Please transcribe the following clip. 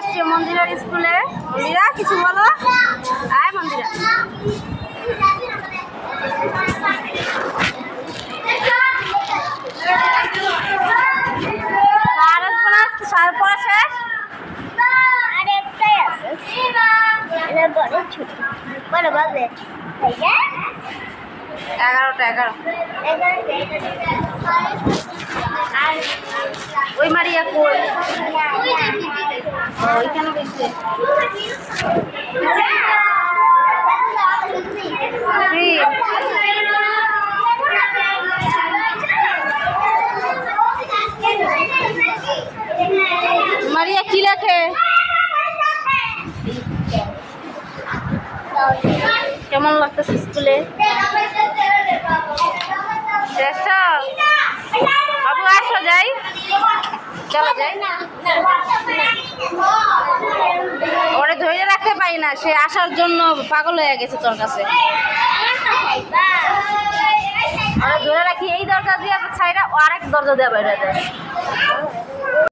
আসছে মন্দিরার স্কুলে। মন্দিরা কিছু বলো। আয় মন্দিরা। সার পড়া শেষ? আরেকটাই আছে। এটা বড় ছোট। বড় বাজে। 11টা। আর ওই মারিয়া কই? ওইখানে গেছে। মারিয়া কি লেখে? কেমন লাগতেছে স্কুলে? বাবু আসো যাই, চলো যাই। ওরে ধরে রাখতে পারি না, সে আসার জন্য পাগল হয়ে গেছে তোর কাছে। ওরে ধরে রাখি এই দরজা দিয়ে ছাইরা ও আরেক দরজা দিয়ে বাইরে যায়।